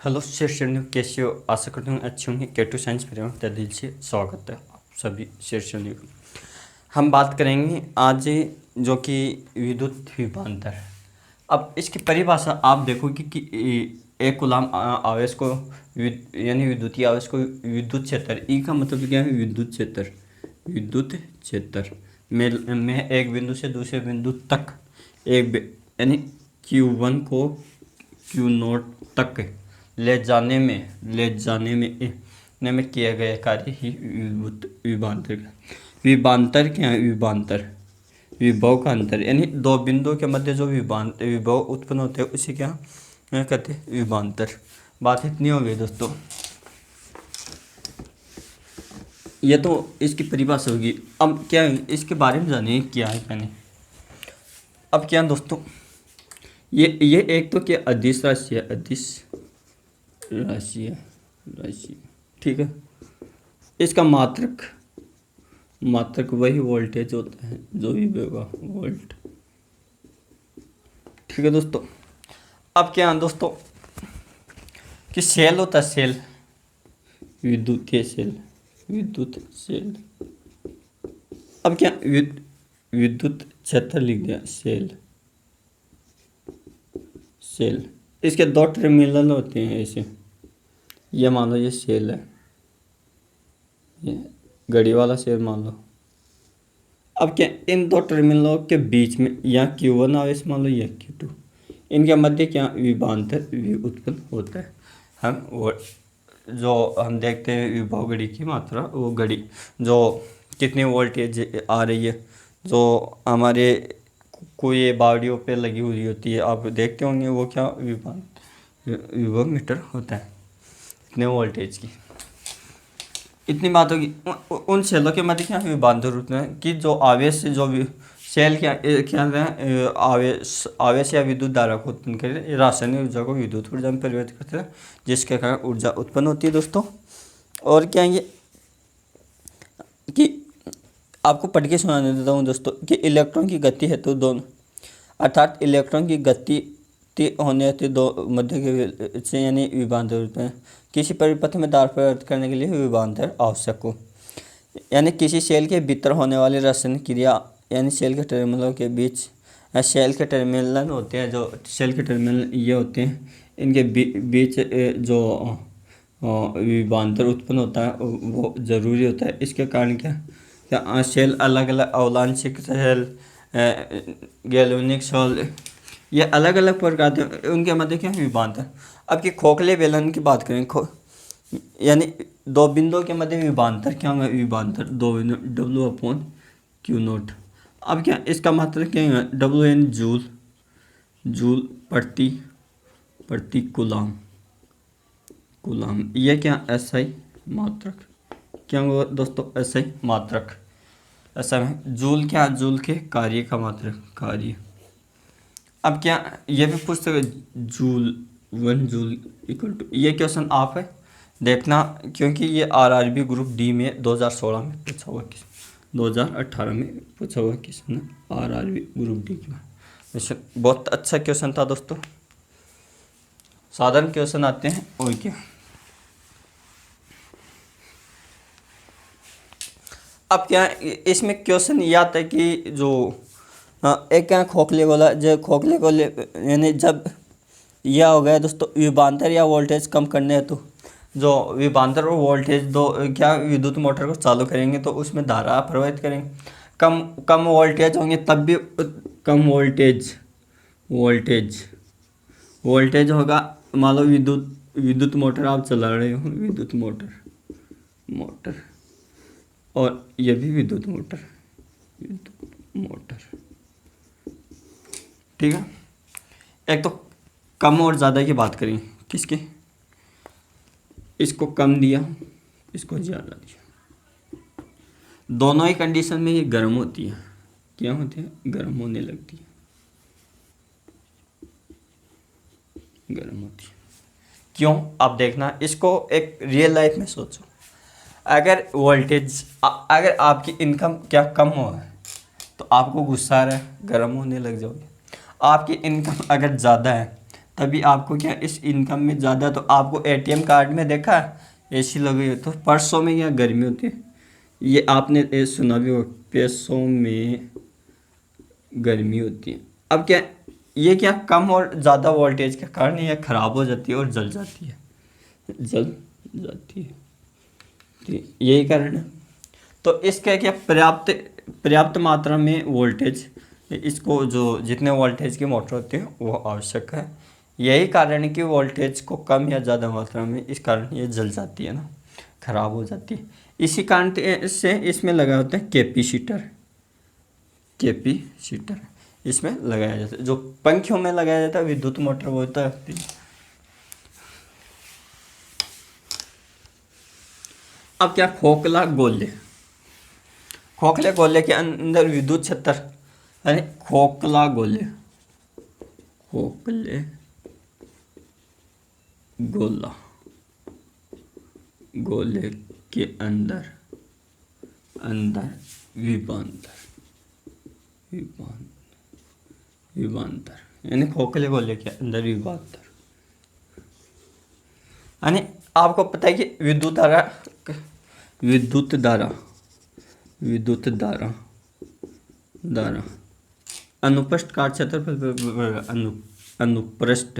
Hello Sher Shah, कैसे हो? आशा करता हूँ अच्छे होंगे। K2 साइंस परिवार तहे दिल से स्वागत है आप सभी शेरशाह। हम बात करेंगे आज जो कि विद्युत विभवांतर। अब इसकी परिभाषा आप देखोगे कि एक कूलाम आवेश को यानी विद्युतीय आवेश को विद्युत क्षेत्र, ई का मतलब क्या है? विद्युत क्षेत्र। विद्युत क्षेत्र में एक बिंदु से दूसरे बिंदु तक यानी Q1 को Q0 तक ले जाने में किया गया कार्य ही विभवांतर का। विभवांतर क्या है? विभवांतर विभव का अंतर, यानी दो बिंदुओं के मध्य जो विभव उत्पन्न होते हैं उसे क्या कहते हैं? विभवांतर। बात इतनी हो गई दोस्तों, ये तो इसकी परिभाषा होगी। अब क्या है इसके बारे में जानिए, क्या है क्या नहीं। अब क्या दोस्तों, ये एक तो क्या अदिश राशि है, अदिश राशि, ठीक है। इसका मात्रक वही वोल्टेज होता है जो भी होगा, वोल्ट, ठीक है दोस्तों। अब क्या है दोस्तों कि सेल होता है, सेल, विद्युतीय सेल, विद्युत सेल। अब क्या विद्युत क्षेत्र लिख दिया, सेल। इसके दो टर्मिनल होते हैं ऐसे, ये मान लो ये सेल है, ये घड़ी वाला सेल मान लो। अब क्या इन दो टर्मिनलों के बीच में यहाँ Q1 आवेश मान लो, यह Q2, इनके मध्य क्या विभवांतर उत्पन्न होता है। हम वो जो हम देखते हैं विभव घड़ी की मात्रा, वो घड़ी जो कितनी वोल्टेज आ रही है, जो हमारे कोई बावड़ियों पे लगी हुई होती है, आप देखते होंगे, वो क्या विभव मीटर होता है, इतने वोल्टेज की। इतनी बात होगी। उन सेलों के मध्य क्या विभवांतर होते हैं कि जो आवेश जो सेल क्या है, आवेश या विद्युत धारा को उत्पन्न करे, रासायनिक ऊर्जा को विद्युत ऊर्जा में परिवर्तित करते हैं, जिसके कारण ऊर्जा उत्पन्न होती है दोस्तों। और क्या ये कि आपको पढ़ के सुनाने देता हूँ दोस्तों कि इलेक्ट्रॉन की गति है तो दोनों, अर्थात इलेक्ट्रॉन की गति होने हेतु दो मध्य के से यानी विभवांतर होते हैं। किसी परिपथ में धारा परिवर्तित करने के लिए विभवांतर आवश्यक हो, यानी किसी सेल के भीतर होने वाली रासायनिक क्रिया, यानी सेल के टर्मिनलों के बीच, सेल के टर्मिनल होते हैं, जो सेल के टर्मिनल ये होते हैं, इनके बीच जो विभवांतर उत्पन्न होता है वो जरूरी होता है। इसके कारण क्या सेल अलग अलग अवलांशिक सेल, गैल्वेनिक सेल, ये अलग अलग प्रकार के, उनके मध्य क्या विभवांतर। अब की खोखले बेलन की बात करें, यानी दो बिंदुओं के मध्य विभवांतर क्या होगा? विभवांतर दो बिंदु W/Q0। अब क्या इसका मतलब क्या है? W यानी जूल प्रति कूलाम, ये क्या SI मात्रक, क्या होगा दोस्तों? SI मात्रक। ऐसा है जूल, क्या जूल के कार्य का मात्रक, कार्य। अब क्या ये भी पूछ सकते, जूल 1 जूल इक्वल टू, ये क्वेश्चन आप है देखना, क्योंकि ये RRB ग्रुप D में 2016 में पूछा हुआ क्वेश्चन, 2018 में पूछा हुआ क्वेश्चन RRB ग्रुप D का। वैसे बहुत अच्छा क्वेश्चन था दोस्तों। साधारण क्वेश्चन आते हैं और क्या। अब क्या इसमें क्वेश्चन ये आता है कि जो एक क्या खोखले वाला, जो खोखले को यानी जब यह हो गया दोस्तों विभवांतर या वोल्टेज कम करने हेतु, जो विभवांतर और वोल्टेज दो क्या विद्युत मोटर को चालू करेंगे तो उसमें धारा प्रवाहित करेंगे। कम वोल्टेज होंगे तब भी, कम वोल्टेज होगा। मान लो विद्युत मोटर आप चला रहे हो, विद्युत मोटर, और यह भी विद्युत मोटर, ठीक है। एक तो कम और ज़्यादा की बात करें, किसके, इसको कम दिया, इसको ज़्यादा दिया, दोनों ही कंडीशन में ये गर्म होती है। क्या होती है? गर्म होने लगती है, गर्म होती है। क्यों? आप देखना इसको एक रियल लाइफ में सोचो। अगर अगर आपकी इनकम क्या कम हो है तो आपको गुस्सा आ रहा है, गर्म होने लग जाओगे। आपकी इनकम अगर ज़्यादा है तभी आपको क्या इस इनकम में ज़्यादा, तो आपको एटीएम कार्ड में देखा एसी लगी हो तो परसों में क्या गर्मी होती है, ये आपने सुना भी हो, पैसों में गर्मी होती है। अब क्या ये क्या कम और ज़्यादा वोल्टेज के कारण ये ख़राब हो जाती है और जल जाती है, जल जाती है, तो यही कारण है। तो इसका क्या पर्याप्त पर्याप्त मात्रा में वोल्टेज, इसको जो जितने वोल्टेज की मोटर होती है वो आवश्यक है। यही कारण है कि वोल्टेज को कम या ज़्यादा मात्रा में, इस कारण ये जल जाती है ना, ख़राब हो जाती है। इसी कारण से इसमें लगा होता है कैपेसिटर, कैपेसिटर इसमें लगाया जाता है, जो पंखियों में लगाया जाता है विद्युत मोटर वो होता है। अब क्या खोखला गोले, खोखले गोले के अंदर विद्युत क्षेत्र, अरे खोखला गोले, खोखले गोला, गोले के अंदर अंदर विभवांतर, विभवांतर यानी खोखले गोले के अंदर विभवांतर, यानी आपको पता है कि विद्युत धारा, विद्युत धारा, विद्युत धारा, धारा अनुप्रस्थ काट क्षेत्रफल, अनुप्रस्थ,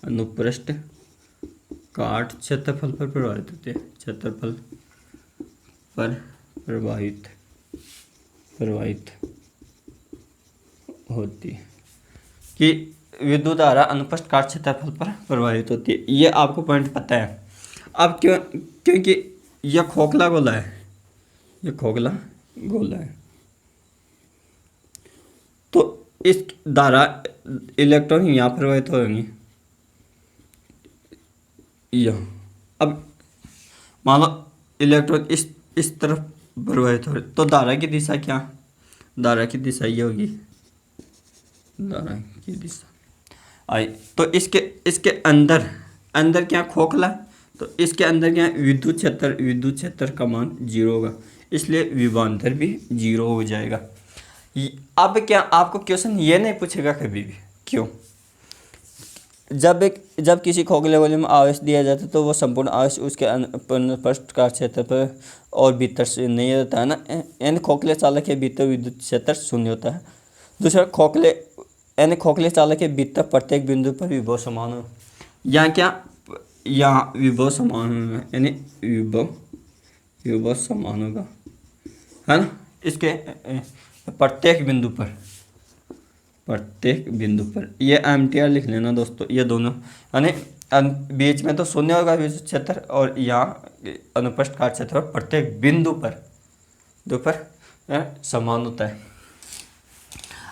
अनुप्रस्थ काट क्षेत्रफल पर प्रभावित होते हैं, क्षेत्रफल पर प्रभावित प्रभावित होती है, कि विद्युत धारा अनुप्रस्थ काट क्षेत्रफल पर प्रभावित होती है। ये आपको पॉइंट पता है। अब क्योंकि यह खोखला गोला है, ये खोखला गोला है, तो इस धारा इलेक्ट्रॉन यहाँ प्रभावित होंगे यहाँ। अब मान लो इलेक्ट्रॉन इस तरफ प्रभावित हो रहे, तो धारा की दिशा क्या, धारा की दिशा ये होगी, धारा की दिशा आई। तो इसके अंदर अंदर क्या खोखला, तो इसके अंदर क्या विद्युत क्षेत्र का मान 0 होगा, इसलिए विभवांतर भी 0 हो जाएगा। अब क्या आपको क्वेश्चन ये नहीं पूछेगा कभी भी, क्यों, जब किसी खोखले गोले में आवेश दिया जाता है तो वो संपूर्ण आवेश उसके अनुप्रस्थ काट क्षेत्र पर और भीतर से नहीं रहता है ना, यानी खोखले चालक के भीतर विद्युत क्षेत्र शून्य होता है। दूसरा खोखले चालक के भीतर प्रत्येक बिंदु पर विभव समान हो, यहाँ क्या, यहाँ विभव समान होगा, यानी विभव समान होगा, है ना, इसके प्रत्येक बिंदु पर ये एम्पियर लिख लेना दोस्तों, ये दोनों, यानी बीच में तो शून्य होगा विद्युत क्षेत्र, और यहाँ अनुप्रस्थ काट क्षेत्र प्रत्येक बिंदु पर समान होता है।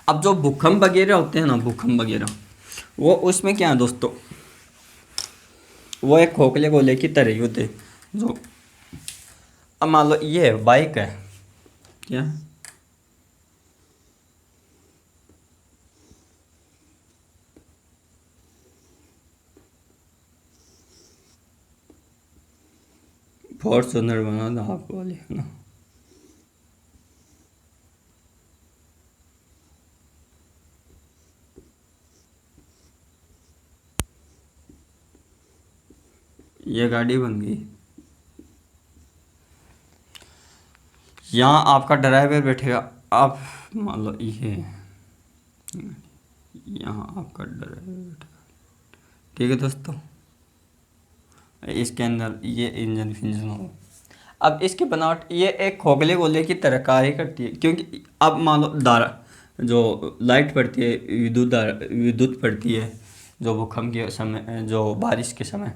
अब जो भूकंप वगैरह होते हैं ना, भूकंप वगैरह, वो उसमें क्या है दोस्तों, वो एक खोखले गोले की तरह ही होते हैं। जो अब मान लो ये बाइक है, क्या फॉर्चूनर बना था आप वाले, है ना, ये गाड़ी बन गई। यहाँ आपका ड्राइवर बैठेगा, आप मान लो ये, यहाँ आपका ड्राइवर बैठेगा, ठीक है दोस्तों, इसके अंदर ये इंजन फिंजन हो। अब इसकी बनावट ये एक खोखले गोले की तरह कार्य करती है, क्योंकि अब मान लो धारा, जो लाइट पड़ती है, विद्युत पड़ती है, जो भूकंप के समय, जो बारिश के समय,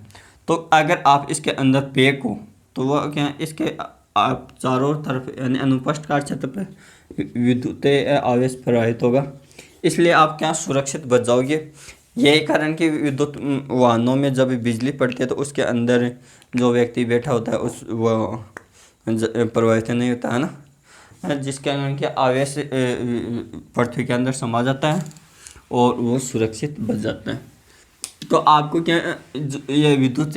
तो अगर आप इसके अंदर पैक हो तो वह क्या, इसके आप चारों तरफ यानी अनुप्रस्थ काट क्षेत्र पर विद्युत आवेश प्रवाहित होगा, इसलिए आप क्या सुरक्षित बच जाओगे। यही कारण कि विद्युत वाहनों में जब बिजली पड़ती है तो उसके अंदर जो व्यक्ति बैठा होता है उस वो प्रभावित नहीं होता है ना, जिसके कारण कि आवेश पृथ्वी के अंदर समा जाता है और वो सुरक्षित बच जाता है। तो आपको क्या ये विद्युत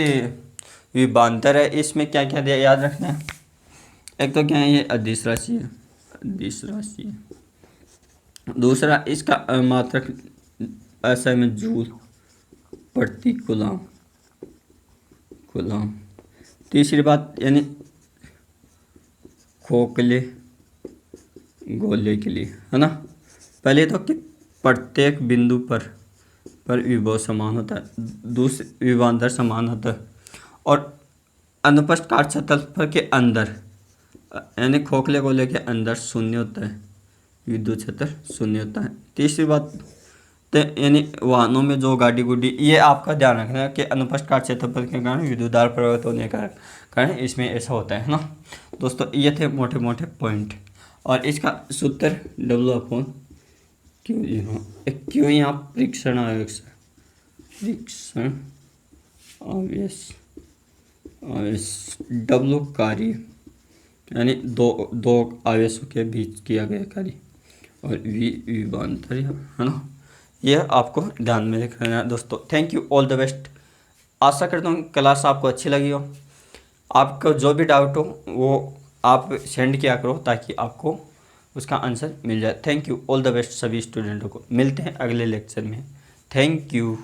विभवांतर है, इसमें क्या क्या याद रखना है, एक तो क्या है ये अदिश राशि है, अदिश राशि है। दूसरा इसका मात्रक ऐसा में जूल, पर्टिकुलम कुलम। तीसरी बात यानी खोखले गोले के लिए, है ना। पहले तो कि प्रत्येक बिंदु पर विभव समान होता है, दूसरे विभवांतर समान होता है, और अनुप्रस्थ काट सतह के अंदर यानी खोखले गोले के अंदर शून्य होता है, विद्युत क्षेत्र शून्य होता है। तीसरी बात यानी वाहनों में जो गाड़ी गुड्डी, ये आपका ध्यान रखना है कि अनुप्रस्थ काट क्षेत्रफल के कारण विद्युत धारा प्रभावित होने का कारण इसमें ऐसा होता है ना दोस्तों। ये थे मोटे मोटे पॉइंट, और इसका सूत्र W/Q। क्यों यहाँ परीक्षण आवेश W कार्य यानी दो आवेशों के बीच किया गया कार्य, और V विभवांतर, है ना। यह आपको ध्यान में रखना है दोस्तों। Thank you, all the best. आशा करता हूँ क्लास आपको अच्छी लगी हो। आपको जो भी डाउट हो वो आप सेंड किया करो ताकि आपको उसका आंसर मिल जाए। Thank you, all the best सभी स्टूडेंटों को। मिलते हैं अगले लेक्चर में। Thank you.